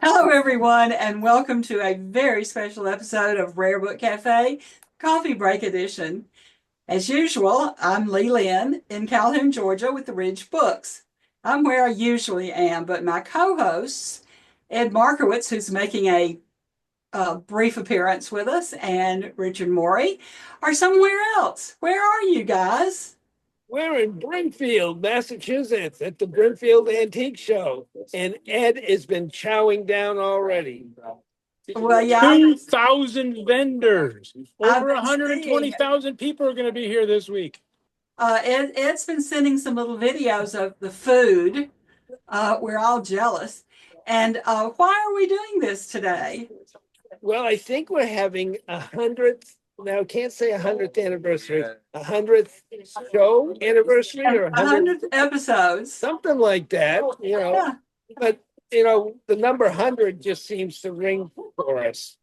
Hello, everyone, and welcome to a very special episode of Rare Book Cafe, Coffee Break Edition. As usual, I'm Linn in Calhoun, Georgia with the Ridge Books. I'm where I usually am, but my co-hosts, Ed Markiewicz, who's making a brief appearance with us, and Richard Mori, are somewhere else. Where are you guys? We're in Brimfield, Massachusetts at the Brimfield Antique Show, and Ed has been chowing down already. Well, yeah, 2,000 vendors. I've Over been 120,000 people are going to be here this week. Ed's been sending some little videos of the food. We're all jealous. And why are we doing this today? Well, I think we're having 100th. Now, I can't say 100th anniversary, 100th show anniversary or 100 episodes. Something like that, Yeah. But, the number 100 just seems to ring for us.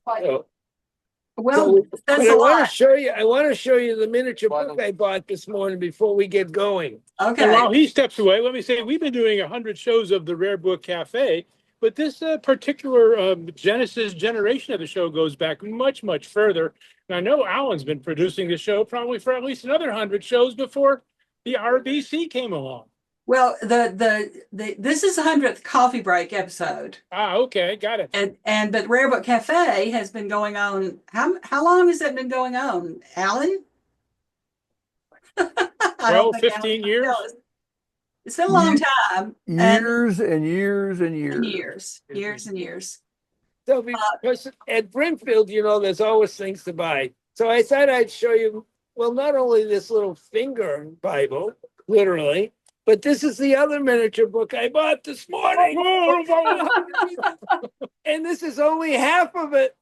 So, Well, that's I a want lot. to show you. I want to show you the miniature book I bought this morning before we get going. Okay. And while he steps away, let me say we've been doing 100 shows of the Rare Book Cafe, but this particular Genesis generation of the show goes back much, much further. And I know Alan's been producing the show probably for at least another 100 shows before the RBC came along. Well, this is the 100th coffee break episode. Okay, got it. But Rare Book Cafe has been going on. How long has that been going on, Alan? 12, 15 years. It's been a long time. Years and years and years. Years and years. So because at Brimfield, there's always things to buy. So I thought I'd show you, well, not only this little finger Bible, literally, but this is the other miniature book I bought this morning. And this is only half of it.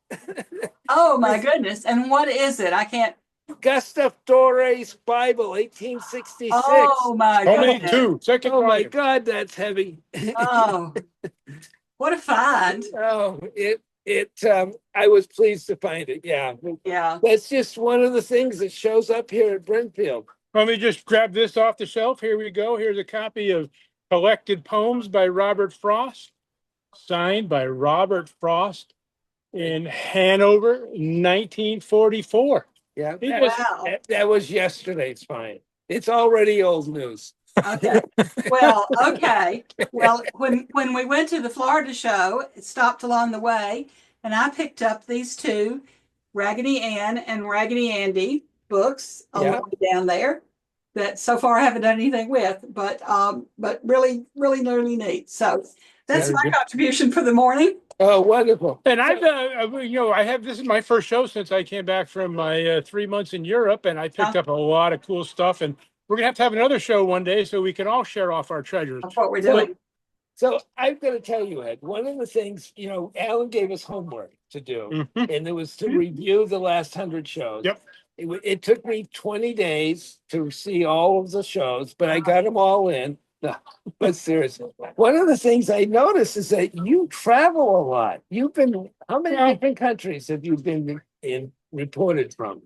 Oh, my goodness. And what is it? I can't. Gustave Doré's Bible, 1866. Oh, my Only goodness. two. Second Oh, my volume. God, that's heavy. Oh, what a find. Oh, I was pleased to find it. Yeah. Yeah. That's just one of the things that shows up here at Brimfield. Let me just grab this off the shelf. Here we go. Here's a copy of Collected Poems by Robert Frost, signed by Robert Frost in Hanover, 1944. Yeah, Wow. that was yesterday's find. It's already old news. Okay. Well, okay. Well, when we went to the Florida show, it stopped along the way, and I picked up these two, Raggedy Ann and Raggedy Andy books on the way down there that so far I haven't done anything with, but really, really, really neat. So that's my contribution for the morning. Oh, wonderful. And this is my first show since I came back from my 3 months in Europe, and I picked up a lot of cool stuff. And we're going to have another show one day so we can all share off our treasures. That's what we're doing. So I'm going to tell you, Ed, one of the things, Alan gave us homework to do, and it was to review the last 100 shows. Yep. It took me 20 days to see all of the shows, but I got them all in. No, but seriously, one of the things I noticed is that you travel a lot. How many different countries have you been reported from?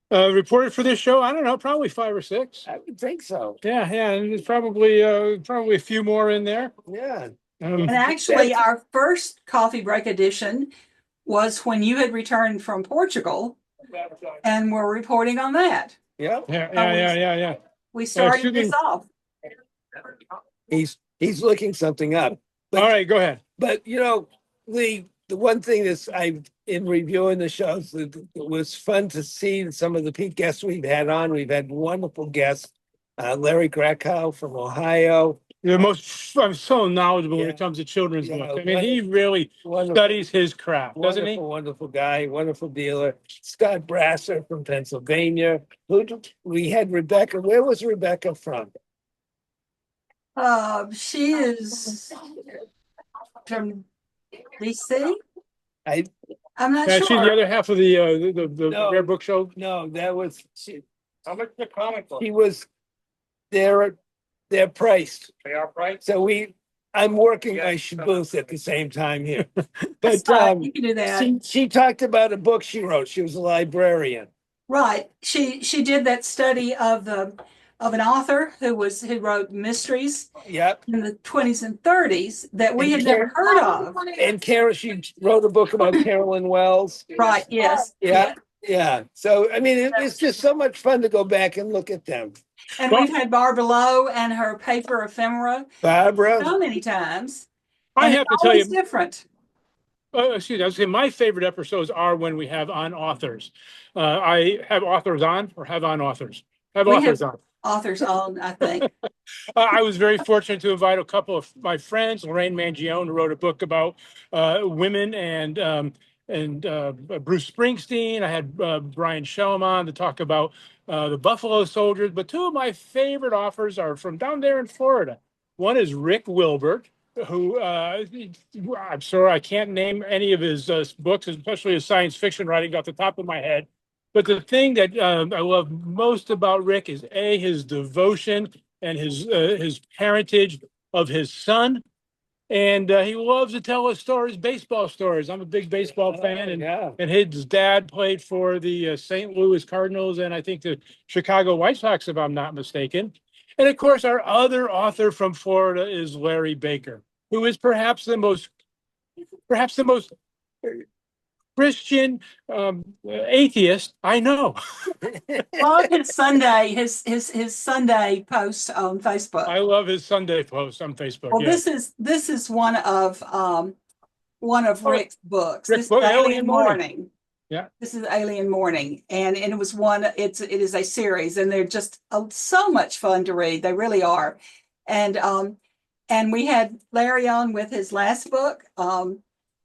Reported for this show? I don't know, probably 5 or 6. I would think so. Yeah, and there's probably a few more in there. Yeah. And actually, our first coffee break edition was when you had returned from Portugal, and we're reporting on that. Yeah. Yeah. We started this off. He's looking something up. All right, go ahead. But the one thing that's in reviewing the shows, it was fun to see some of the guests we've had on. We've had wonderful guests, Larry Krakow from Ohio. I'm so knowledgeable when it comes to children's books. I mean, he really studies his craft, doesn't he? Wonderful guy, wonderful dealer. Scott Brasser from Pennsylvania. We had Rebecca. Where was Rebecca from? She is from DC. I I'm not She's the sure. other half of the No. Rare Book Show. No, that was she. How much the comic book? He was. They're priced. They are priced? So I'm working Yeah. my booth at the same time here. That's But fine. You can do that. she talked about a book she wrote. She was a librarian. Right. She did that study of an author who wrote mysteries Yep. in the 20s and 30s that we And had never heard of. And she wrote a book about Carolyn Wells. Right, yes. Yeah. Yeah. So I mean, it's just so much fun to go back and look at them. And we've had Barbara Lowe and her paper ephemera Barbara. so many times. I And have it's to tell you, always different. excuse me, I was saying my favorite episodes are when we have on authors. I have authors on or have on authors. Have We authors have on. authors on, I think. I was very fortunate to invite a couple of my friends, Lorraine Mangione, who wrote a book about women, and Bruce Springsteen. I had Brian Shellman on to talk about the Buffalo Soldiers. But two of my favorite authors are from down there in Florida. One is Rick Wilbert, who I'm sorry, I can't name any of his books, especially his science fiction writing off the top of my head. But the thing that I love most about Rick is his devotion and his parentage of his son, and he loves to tell us stories, baseball stories. I'm a big baseball fan, and Yeah. his dad played for the St. Louis Cardinals and I think the Chicago White Sox, if I'm not mistaken. And of course, our other author from Florida is Larry Baker, who is perhaps the most Christian atheist I know. Love his Sunday posts on Facebook. I love his Sunday posts on Facebook. Well, Yeah. this is one of Rick's books. Rick's This is book, Alien Morning. Yeah. This is Alien Morning, and it was it is a series, and they're just so much fun to read. They really are. And we had Larry on with his last book,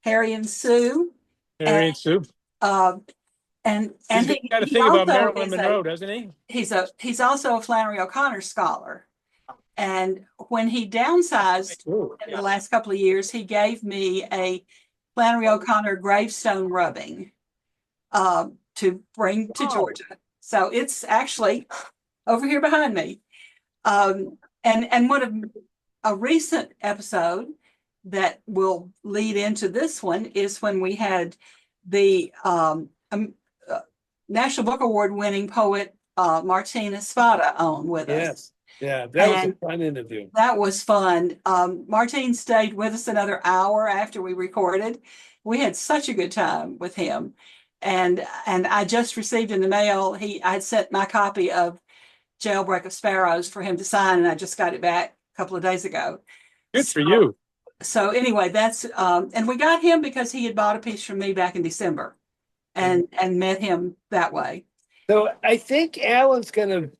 Harry and Sue. Harry and Sue. And He's got a he thing about also Marilyn is Monroe, doesn't he? he's also a Flannery O'Connor scholar. And when he downsized Ooh, in the last couple of years, he gave me a Flannery O'Connor gravestone rubbing to bring to Georgia. So it's actually over here behind me. And one of a recent episode that will lead into this one is when we had the National Book Award winning poet Martina Spada on with us. Yes. Yeah. That was And a fun interview. that was fun. Martine stayed with us another hour after we recorded. We had such a good time with him. And I just received in the mail, I had sent my copy of Jailbreak of Sparrows for him to sign, and I just got it back a couple of days ago. good for you. So anyway, that's and we got him because he had bought a piece from me back in December and met him that way. So I think Alan's gonna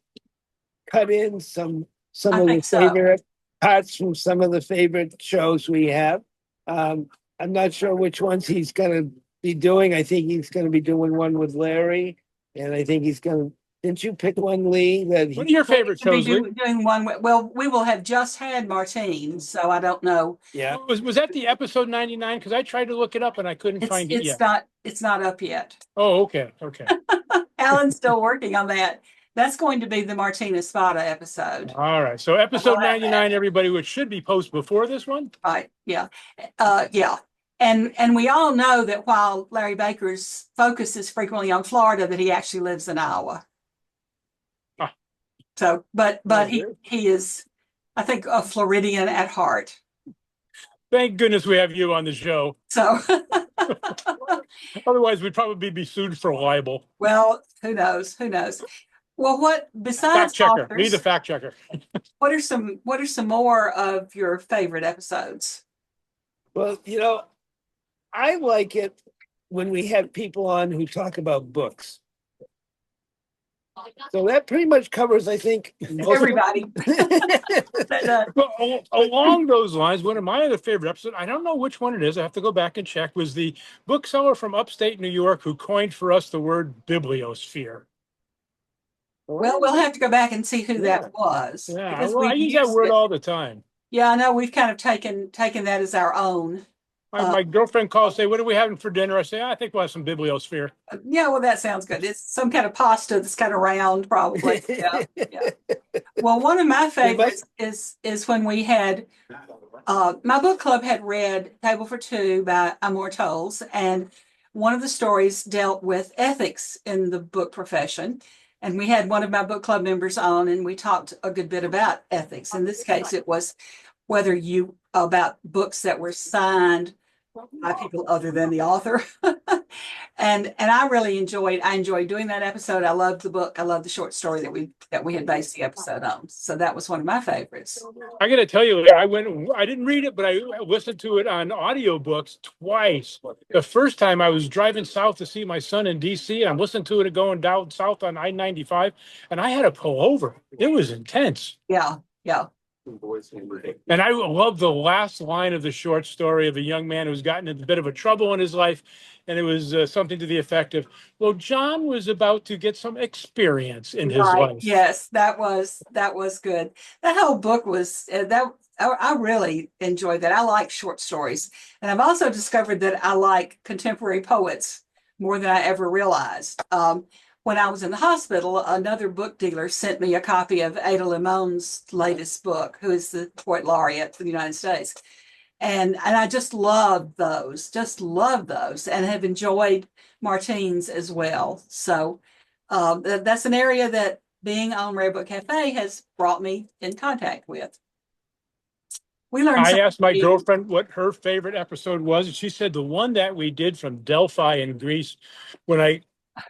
cut in some I of the think so. favorite parts from some of the favorite shows we have. I'm not sure which ones he's gonna be doing. I think he's gonna be doing one with Larry, and I think he's gonna. Didn't you pick one, Lee? That What are your favorite To be shows, Lee? doing one. Well, we will have just had Martine, so I don't know. yeah. Was that the episode 99? Because I tried to look it up and I couldn't find it yet. It's not up yet. Oh, okay. Okay. Alan's still working on that. That's going to be the Martina Spada episode. All right. So episode I'll have 99, everybody, which should be posted before this one. Right, yeah. Yeah. And we all know that while Larry Baker's focus is frequently on Florida, that he actually lives in Iowa. Ah. So, but Oh, he is, I think, a Floridian at heart. Thank goodness we have you on the show. So, Otherwise, we'd probably be sued for libel. well, who knows? Who knows? Well, what Fact besides checker. authors, Need a fact checker. what are some more of your favorite episodes? Well, I like it when we have people on who talk about books. So that pretty much covers, I think, most of- Everybody. Well, along those lines, one of my other favorite episodes, I don't know which one it is, I have to go back and check, was the bookseller from upstate New York who coined for us the word bibliosphere. Well, we'll have to go back and see who that was. Yeah, because well, I we've use that used word it. all the time. Yeah, I know we've kind of taken that as our own. My girlfriend calls, say, what are we having for dinner? I say, I think we'll have some bibliosphere. Yeah, well, that sounds good. It's some kind of pasta that's kind of round, probably. Yeah, yeah. Well, one of my favorites is when we had my book club had read Table for Two by Amor Towles, and one of the stories dealt with ethics in the book profession. And we had one of my book club members on, and we talked a good bit about ethics. In this case, it was about books that were signed by people other than the author. and I enjoyed doing that episode. I loved the book. I loved the short story that we had based the episode on. So that was one of my favorites. I got to tell you, I didn't read it, but I listened to it on audiobooks twice. The first time I was driving south to see my son in DC, and I'm listening to it going down south on I-95, and I had to pull over. It was intense. Yeah, yeah. And I love the last line of the short story of a young man who's gotten in a bit of a trouble in his life. And it was something to the effect of, well, John was about to get some experience in his life. Yes, that was good. That whole book was I really enjoyed that. I like short stories. And I've also discovered that I like contemporary poets more than I ever realized. When I was in the hospital, another book dealer sent me a copy of Ada Limon's latest book, who is the poet laureate for the United States. And I just love those, and have enjoyed Martine's as well. So that's an area that being on Rare Book Cafe has brought me in contact with. I asked my girlfriend what her favorite episode was, and she said the one that we did from Delphi in Greece, when I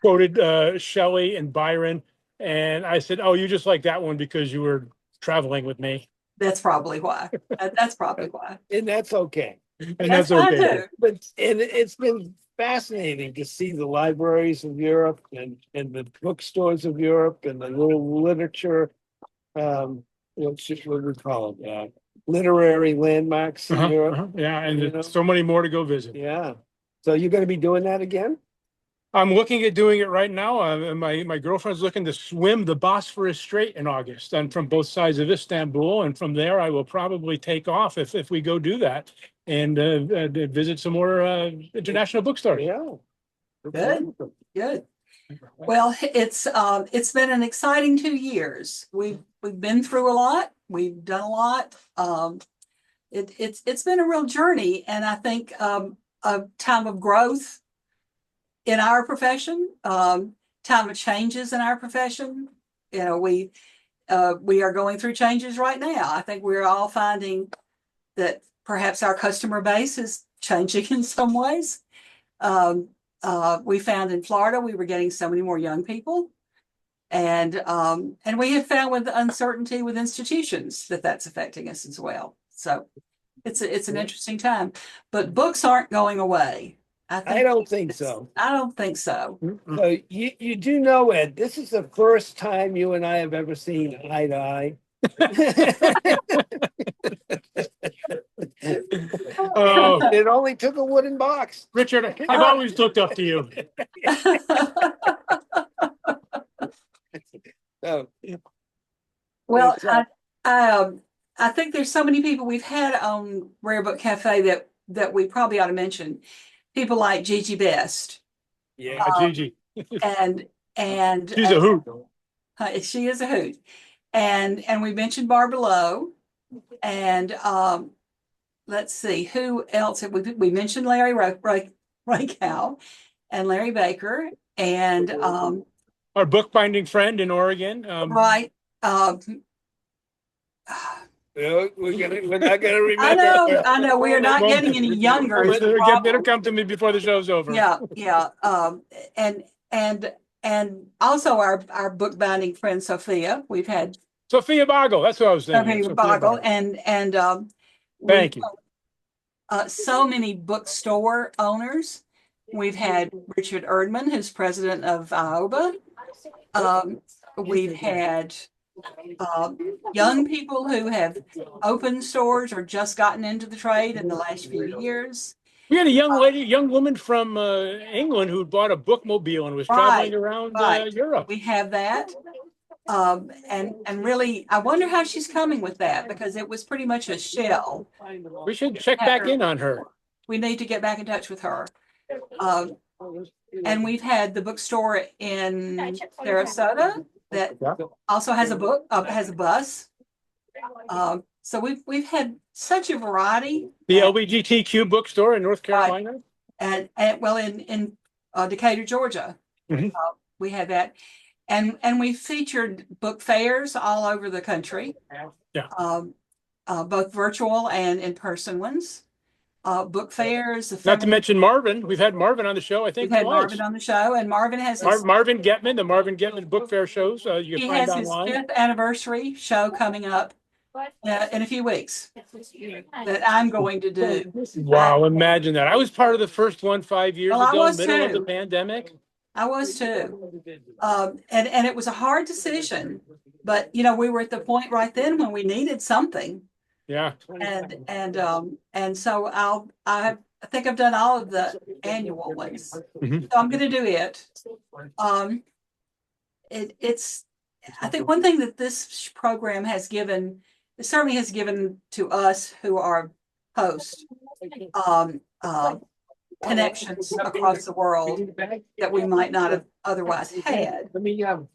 quoted Shelley and Byron, and I said, "Oh, you just like that one because you were traveling with me." That's probably why. That's probably why. And that's okay. And that's okay. But it's been fascinating to see the libraries of Europe and the bookstores of Europe and the little literature, what we call it, literary landmarks in Europe. Yeah, and so many more to go visit. Yeah. So you're going to be doing that again? I'm looking at doing it right now. My girlfriend's looking to swim the Bosphorus Strait in August, and from both sides of Istanbul. And from there, I will probably take off if we go do that and visit some more international bookstores. Yeah. Good. Well, it's been an exciting 2 years. We've been through a lot. We've done a lot. It's been a real journey, and I think a time of growth in our profession, time of changes in our profession. You know, we are going through changes right now. I think we're all finding that perhaps our customer base is changing in some ways. We found in Florida we were getting so many more young people, and we have found with the uncertainty with institutions that's affecting us as well. So it's an interesting time, but books aren't going away. I don't think so. I don't think so. So you do know, Ed, this is the first time you and I have ever seen eye to eye. Oh, it only took a wooden box. Richard, I've always looked up to you. So, Well, I think there's so many people we've had on Rare Book Cafe that we probably ought to mention. People like Gigi Best. yeah. Gigi. And She's a hoot. She is a hoot. And we mentioned Barbara Lowe. And let's see, who else have we mentioned? Larry Rakow and Larry Baker and Our bookbinding friend in Oregon. right. We're not gonna remember. I know. We are not getting any younger. It'll come to me before the show's over. Yeah. And also our bookbinding friend Sophia. We've had Sophia Boggle. That's what I was thinking. Sophia Boggle and Thank you. So many bookstore owners. We've had Richard Erdman, who's president of IOBA. We've had young people who have opened stores or just gotten into the trade in the last few years. We had a young woman from England who bought a bookmobile and was traveling around Europe. We have that. And really, I wonder how she's coming with that, because it was pretty much a shell. We should check back in on her. we need to get back in touch with her. And we've had the bookstore in Sarasota that also has a book, has a bus. So we've had such a variety. The LGBTQ bookstore in North Carolina? And well, in Decatur, Georgia, we had that. And we featured book fairs all over the country. Yeah. Both virtual and in-person ones. Book fairs. Not to mention Marvin. We've had Marvin on the show, I think. We've had Marvin on the show, and Marvin has Marvin Getman, the Marvin Getman Book Fair shows. You can find online. He has his 5th anniversary show coming up in a few weeks that I'm going to do. Wow, imagine that. I was part of the first one 5 years ago, middle of the pandemic. I was too. And it was a hard decision, but we were at the point right then when we needed something. Yeah. And so I think I've done all of the annual ones. So I'm going to do it. It's I think one thing that this program has given, it certainly has given to us who are hosts, connections across the world that we might not have otherwise had.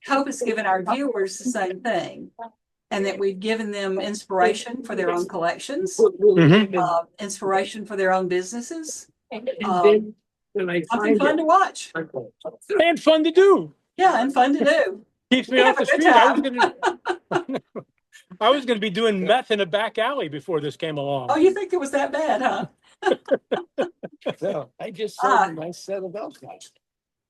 Hope has given our viewers the same thing, and that we've given them inspiration for their own collections, inspiration for their own businesses. Something fun to watch. And fun to do. Yeah, and fun to do. Keeps me off the street. I was going to be doing meth in a back alley before this came along. Oh, you think it was that bad, huh? So I just sold a nice set of alcohols.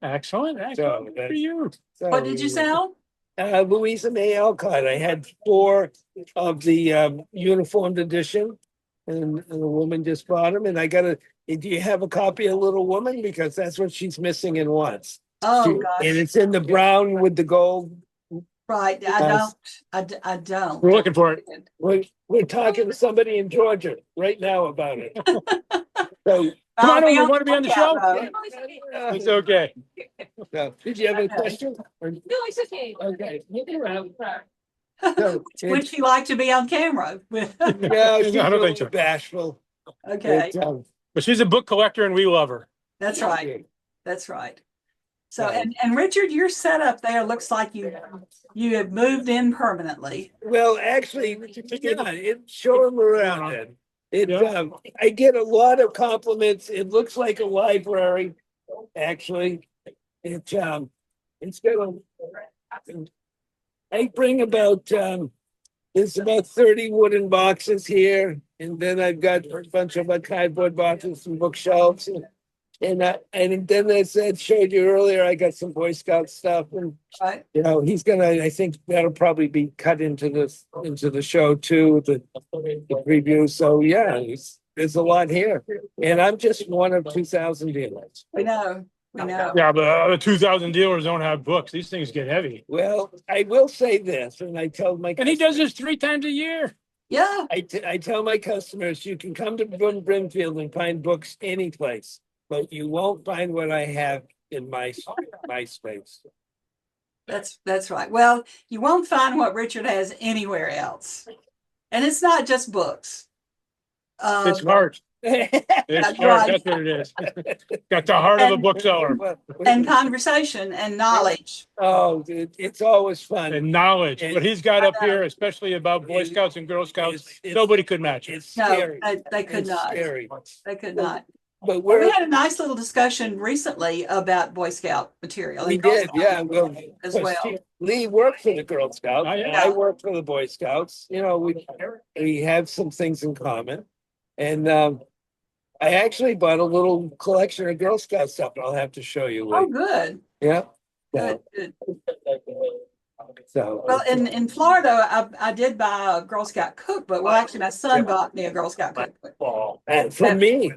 Excellent. Good for you. What did you sell? Louisa May Alcott. I had 4 of the uniformed edition, and a woman just bought them. And I got do you have a copy of Little Woman? Because that's what she's missing and wants. Oh, gosh. And it's in the brown with the gold. Right. I don't. We're looking for it. We're talking to somebody in Georgia right now about it. So come on over. You want to be on the show? It's okay. So, did you have a question? No, it's okay. Okay. Would she like to be on camera? Yeah, she's I don't think so. Bashful. Okay. But she's a book collector and we love her. That's right. That's right. So, and Richard, your setup there looks like you have moved in permanently. Well, actually, show them around it. I get a lot of compliments. It looks like a library, actually. It's got I bring about there's about 30 wooden boxes here, and then I've got a bunch of cardboard boxes and bookshelves. And then as I showed you earlier, I got some Boy Scout stuff, and he's gonna. I think that'll probably be cut into the show too, the preview. So yeah, there's a lot here, and I'm just one of 2,000 dealers. We know. Yeah, but the 2,000 dealers don't have books. These things get heavy. Well, I will say this, and I tell my and he does this 3 times a year. Yeah, I tell my customers, you can come to Brimfield and find books any place, but you won't find what I have in my space. That's right. Well, you won't find what Richard has anywhere else, and it's not just books. It's heart. It's heart. That's what it is. Got the heart of a bookseller. And conversation and knowledge. Oh, it's always fun. And knowledge. What he's got up here, especially about Boy Scouts and Girl Scouts, nobody could match it. It's scary. No, they could not. Scary. They could not. But we had a nice little discussion recently about Boy Scout material. We did, yeah. Well, as well. Lee worked for the Girl Scouts. Yeah. I worked for the Boy Scouts. We have some things in common, and I actually bought a little collection of Girl Scout stuff. I'll have to show you. Oh, good. Yeah. Good. So well, in Florida, I did buy a Girl Scout cookbook. Well, actually, my son bought me a Girl Scout cookbook. And for me.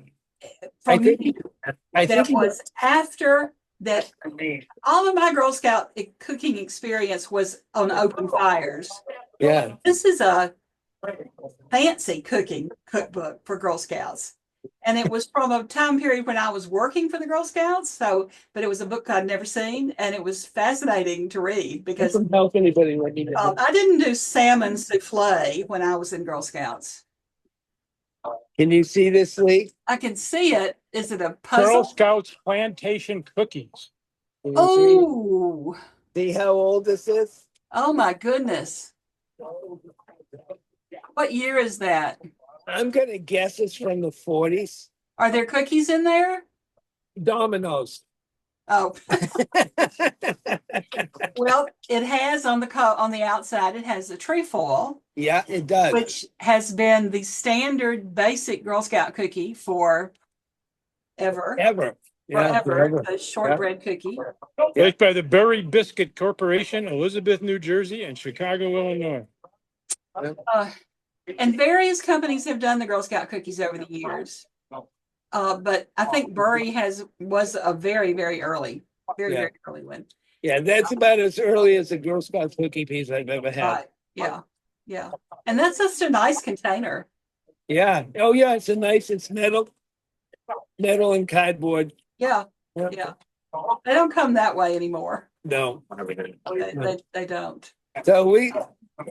I think was after that. All of my Girl Scout cooking experience was on open fires. Yeah. This is a fancy cooking cookbook for Girl Scouts. And it was from a time period when I was working for the Girl Scouts. But it was a book I'd never seen, and it was fascinating to read because doesn't help anybody. I didn't do salmon souffle when I was in Girl Scouts. Can you see this, Lee? I can see it. Is it a Girl puzzle? Scouts plantation cookies. Can you Oh, see how old this is? oh my goodness. What year is that? I'm gonna guess it's from the 40s. Are there cookies in there? Dominoes. Oh, well, it has on the outside, it has the trefoil, Yeah, it does. which has been the standard basic Girl Scout cookie for ever, Ever. Yeah, forever, the shortbread cookie. Baked by the Berry Biscuit Corporation, Elizabeth, New Jersey, and Chicago, Illinois. Uh, and various companies have done the Girl Scout cookies over the years. But I think Burry was a very, very early, very early one. Yeah, that's about as early as a Girl Scout cookie piece I've ever had. Right. Yeah. Yeah. And that's just a nice container. Yeah. Oh, yeah. It's metal and cardboard. Yeah. Yeah. Yeah. They don't come that way anymore. No. They don't. So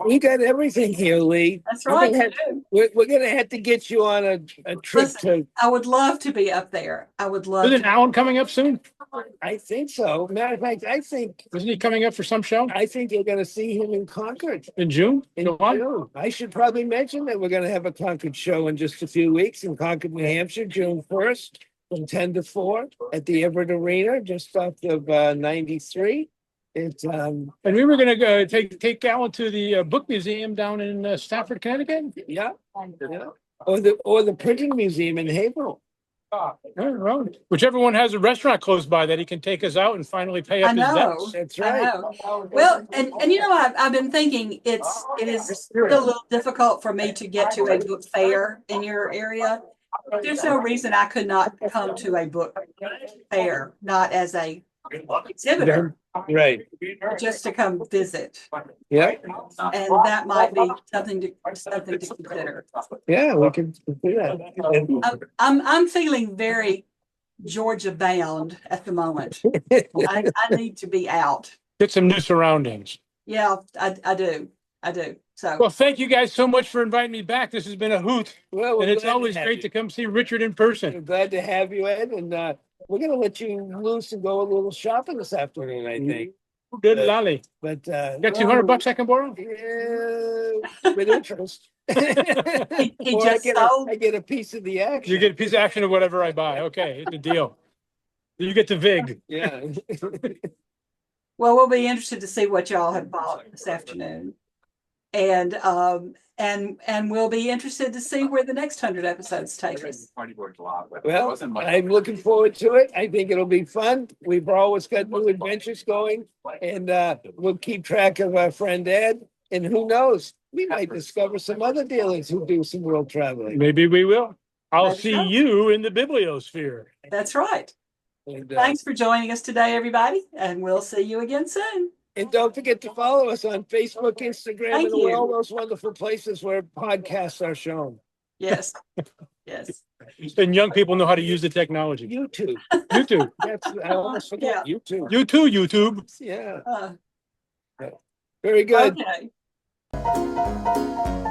we got everything here, Lee. That's right. We're gonna have to get you on a trip Listen, I would love to be up there. I would love Isn't to. Alan coming up soon? I think so. Matter of fact, Isn't he coming up for some show I think you're gonna see him in Concord in June? in July? June. I should probably mention that we're gonna have a Concord show in just a few weeks in Concord, New Hampshire, June 1st, from 10 to 4 at the Everett Arena, just off of 93. It's And we were going to take Alan to the book museum down in Stafford, Connecticut. yeah. Or the printing museum in Haverhill. Whichever one has a restaurant close by that he can take us out and finally pay up I his know. debts. That's I right. know. Well, and I've been thinking it is still a little difficult for me to get to a book fair in your area. There's no reason I could not come to a book fair, not as a exhibitor, Right. just to come visit. Yeah. And that might be something to consider. Yeah, we can do that. I'm feeling very Georgia bound at the moment. I need to be out. Get some new surroundings. Yeah, I do. So Well, thank you guys so much for inviting me back. This has been a hoot. Well, And it's always great to come see Richard in person. We're glad to have you, Ed, and we're gonna let you loose and go a little shopping this afternoon, I think. Good lolly. But Got $200 I can borrow? yeah, with interest. he Or just sold. I get a piece of the action. You get a piece of action of whatever I buy. Okay, it's a deal. You get the VIG. Yeah. Well, we'll be interested to see what y'all have bought this afternoon. And we'll be interested to see where the next 100 episodes take us. Well, I'm looking forward to it. I think it'll be fun. We've always got new adventures going, and we'll keep track of our friend Ed. And who knows, we might discover some other dealers who do some world traveling. Maybe we will. I'll Maybe see so. you in the bibliosphere. That's right. And, Thanks for joining us today, everybody, and we'll see you again soon. and don't forget to follow us on Facebook, Instagram, Thank and you. all those wonderful places where podcasts are shown. Yes. Yes. And young people know how to use the technology. YouTube. YouTube. I almost forget YouTube. You too, YouTube. Yeah. Uh, Very good. okay.